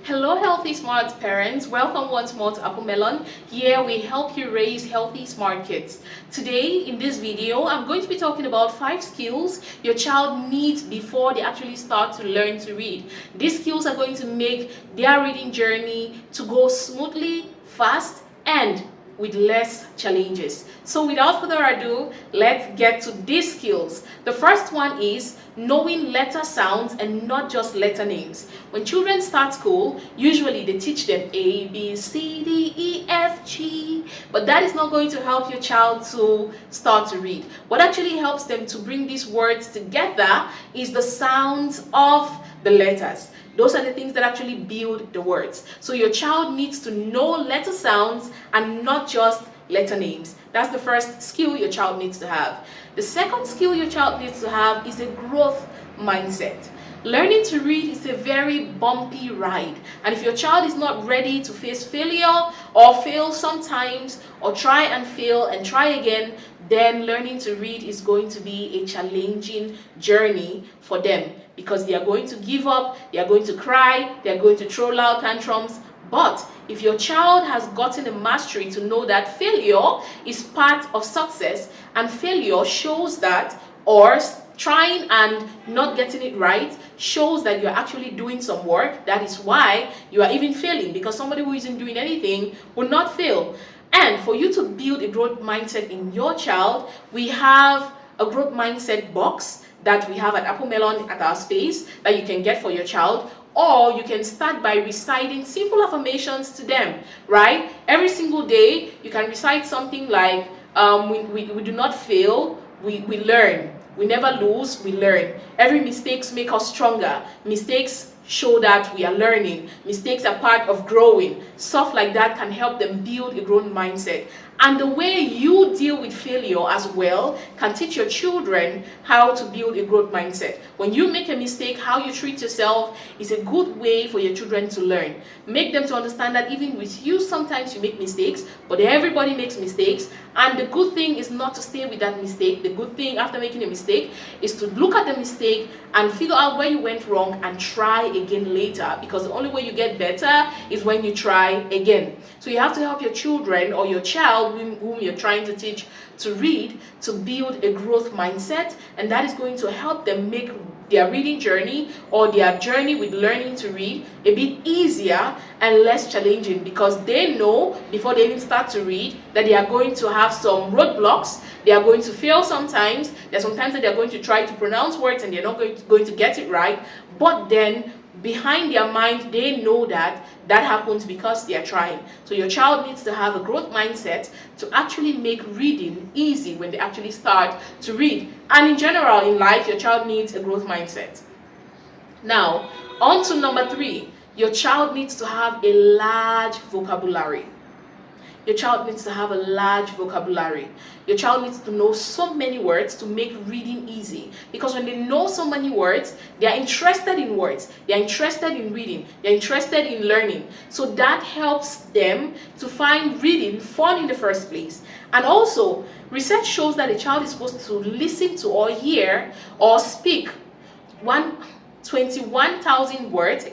Hello, healthy smart parents. Welcome once more to Apple Melon. Here we help you raise healthy smart kids. Today in this video, I'm going to be talking about 5 skills your child needs before they actually start to learn to read. These skills are going to make their reading journey to go smoothly, fast, and with less challenges. So without further ado, let's get to these skills. The first one is knowing letter sounds and not just letter names. When children start school, usually they teach them A, B, C, D, E, F, G, but that is not going to help your child to start to read. What actually helps them to bring these words together is the sounds of the letters. Those are the things that actually build the words. So your child needs to know letter sounds and not just letter names. That's the first skill your child needs to have. The second skill your child needs to have is a growth mindset. Learning to read is a very bumpy ride, and if your child is not ready to face failure or fail sometimes or try and fail and try again, then learning to read is going to be a challenging journey for them, because they are going to give up, they are going to cry, they are going to throw loud tantrums. But if your child has gotten a mastery to know that failure is part of success, and failure shows that, or trying and not getting it right shows that you're actually doing some work, that is why you are even failing, because somebody who isn't doing anything will not fail. And for you to build a growth mindset in your child, we have a growth mindset box that we have at Apple Melon at our space that you can get for your child. Or you can start by reciting simple affirmations to them, right? Every single day, you can recite something like, we do not fail, we learn. We never lose, we learn. Every mistakes make us stronger. Mistakes show that we are learning. Mistakes are part of growing. Stuff like that can help them build a growth mindset. And the way you deal with failure as well can teach your children how to build a growth mindset. When you make a mistake, how you treat yourself is a good way for your children to learn. Make them to understand that even with you, sometimes you make mistakes, but everybody makes mistakes. And the good thing is not to stay with that mistake. The good thing after making a mistake is to look at the mistake and figure out where you went wrong and try again later, because the only way you get better is when you try again. So you have to help your children or your child whom you're trying to teach to read to build a growth mindset, and that is going to help them make their reading journey or their journey with learning to read a bit easier and less challenging, because they know before they even start to read that they are going to have some roadblocks. They are going to fail sometimes. There are sometimes that they are going to try to pronounce words and they're not going to get it right, but then behind their mind they know that that happens because they are trying. So your child needs to have a growth mindset to actually make reading easy when they actually start to read. And in general in life, your child needs a growth mindset. Now, on to number 3. Your child needs to have a large vocabulary. Your child needs to have a large vocabulary. Your child needs to know so many words to make reading easy. Because when they know so many words, they are interested in words. They are interested in reading. They are interested in learning. So that helps them to find reading fun in the first place. And also, research shows that a child is supposed to listen to or hear or speak 21,000 words,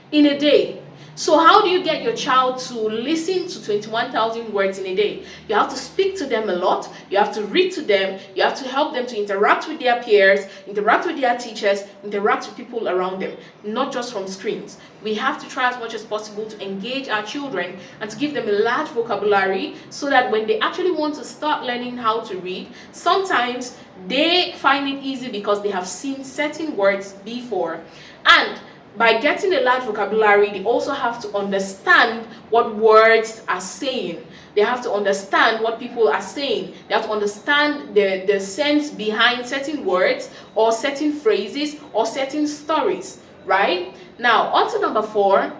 in a day. So how do you get your child to listen to 21,000 words in a day? You have to speak to them a lot. You have to read to them. You have to help them to interact with their peers, interact with their teachers, interact with people around them, not just from screens. We have to try as much as possible to engage our children and to give them a large vocabulary so that when they actually want to start learning how to read, sometimes they find it easy because they have seen certain words before. And by getting a large vocabulary, they also have to understand what words are saying. They have to understand what people are saying. They have to understand the sense behind certain words or certain phrases or certain stories, right? Now, on to number 4,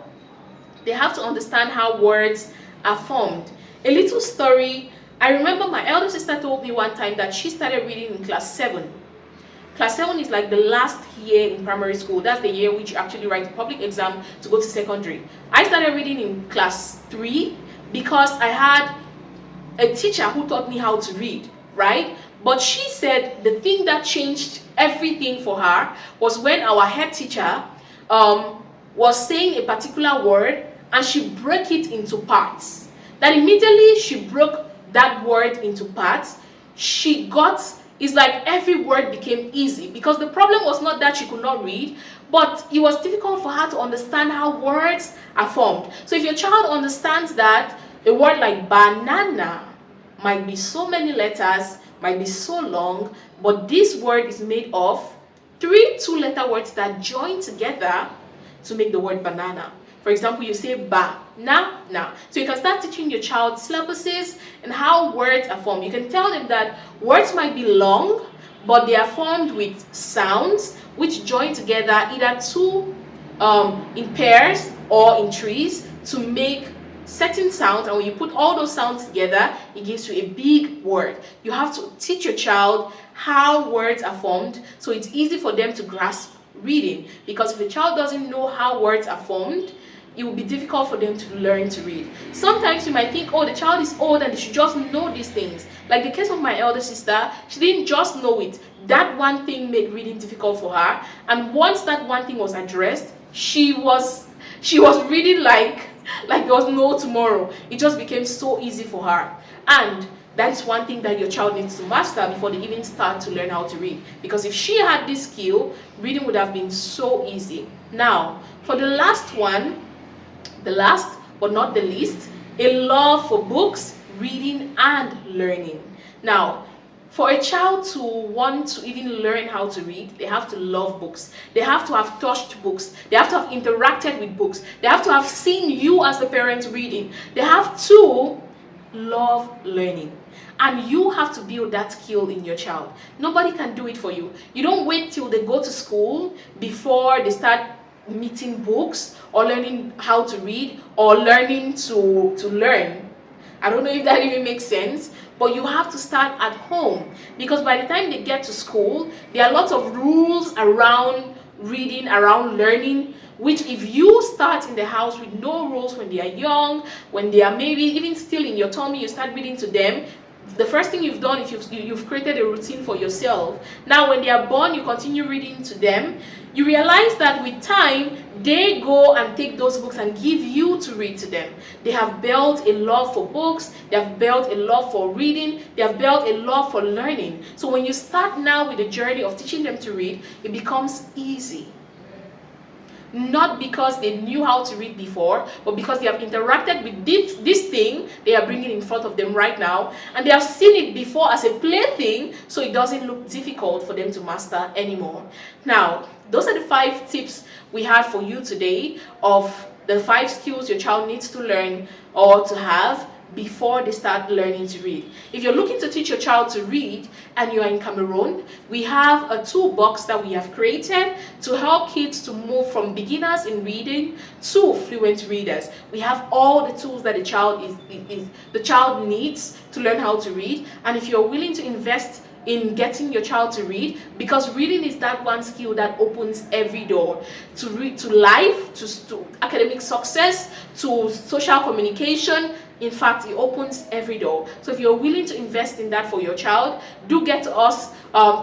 they have to understand how words are formed. A little story. I remember my elder sister told me one time that she started reading in class 7. Class 7 is like the last year in primary school. That's the year which you actually write the public exam to go to secondary. I started reading in class 3 because I had a teacher who taught me how to read, right? But she said the thing that changed everything for her was when our head teacher was saying a particular word and she broke it into parts. That immediately she broke that word into parts, it's like every word became easy, because the problem was not that she could not read, but it was difficult for her to understand how words are formed. So if your child understands that a word like banana might be so many letters, might be so long, but this word is made of 3 two-letter words that join together to make the word banana. For example, you say ba, na, na. So you can start teaching your child syllabuses and how words are formed. You can tell them that words might be long, but they are formed with sounds which join together either in pairs or in trees to make certain sounds, and when you put all those sounds together, it gives you a big word. You have to teach your child how words are formed so it's easy for them to grasp reading, because if a child doesn't know how words are formed, it will be difficult for them to learn to read. Sometimes you might think, oh, the child is old and they should just know these things. Like the case of my elder sister, she didn't just know it. That one thing made reading difficult for her, and once that one thing was addressed, she was reading like there was no tomorrow. It just became so easy for her. And that is one thing that your child needs to master before they even start to learn how to read. Because if she had this skill, reading would have been so easy. Now, for the last one, the last but not the least, a love for books, reading, and learning. Now, for a child to want to even learn how to read, they have to love books. They have to have touched books. They have to have interacted with books. They have to have seen you as the parent reading. They have to love learning. And you have to build that skill in your child. Nobody can do it for you. You don't wait till they go to school before they start meeting books or learning how to read or learning to learn. I don't know if that even makes sense, but you have to start at home, because by the time they get to school, there are lots of rules around reading, around learning, which if you start in the house with no rules when they are young, when they are maybe even still in your tummy, you start reading to them, the first thing you've done is you've created a routine for yourself. Now when they are born, you continue reading to them. You realize that with time, they go and take those books and give you to read to them. They have built a love for books, they have built a love for reading, they have built a love for learning. So when you start now with the journey of teaching them to read, it becomes easy. Not because they knew how to read before, but because they have interacted with this thing they are bringing in front of them right now, and they have seen it before as a plaything, so it doesn't look difficult for them to master anymore. Now, those are the 5 tips we have for you today of the 5 skills your child needs to learn or to have before they start learning to read. If you're looking to teach your child to read and you are in Cameroon, we have a toolbox that we have created to help kids to move from beginners in reading to fluent readers. We have all the tools that the child needs to learn how to read, and if you're willing to invest in getting your child to read, because reading is that one skill that opens every door to read, to life, to academic success, to social communication. In fact, it opens every door. So if you're willing to invest in that for your child, do get to us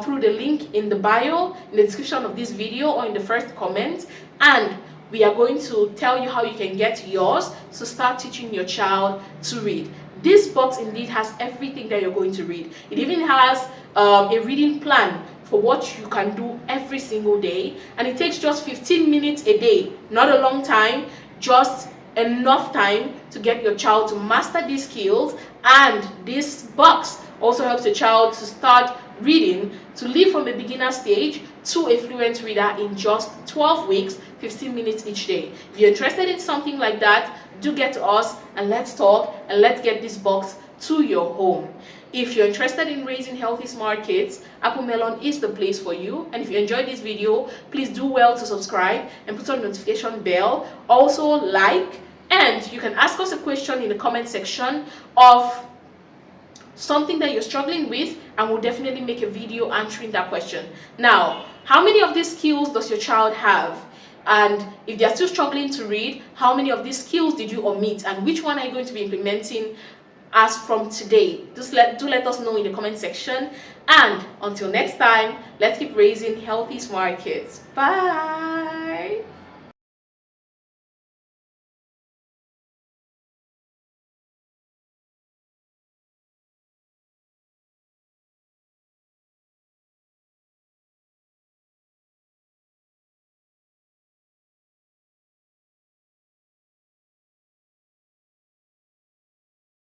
through the link in the bio, in the description of this video, or in the first comment, and we are going to tell you how you can get yours to start teaching your child to read. This box indeed has everything that you're going to read. It even has a reading plan for what you can do every single day, and it takes just 15 minutes a day. Not a long time, just enough time to get your child to master these skills. And this box also helps your child to start reading, to leave from a beginner stage to a fluent reader in just 12 weeks, 15 minutes each day. If you're interested in something like that, do get to us and let's talk, and let's get this box to your home. If you're interested in raising healthy, smart kids, Apple Melon is the place for you. And if you enjoyed this video, please do well to subscribe and put on the notification bell. Also like, and you can ask us a question in the comment section of something that you're struggling with, and we'll definitely make a video answering that question. Now, how many of these skills does your child have? And if they're still struggling to read, how many of these skills did you omit, and which one are you going to be implementing as from today? Do let us know in the comment section. And until next time, let's keep raising healthy, smart kids. Bye.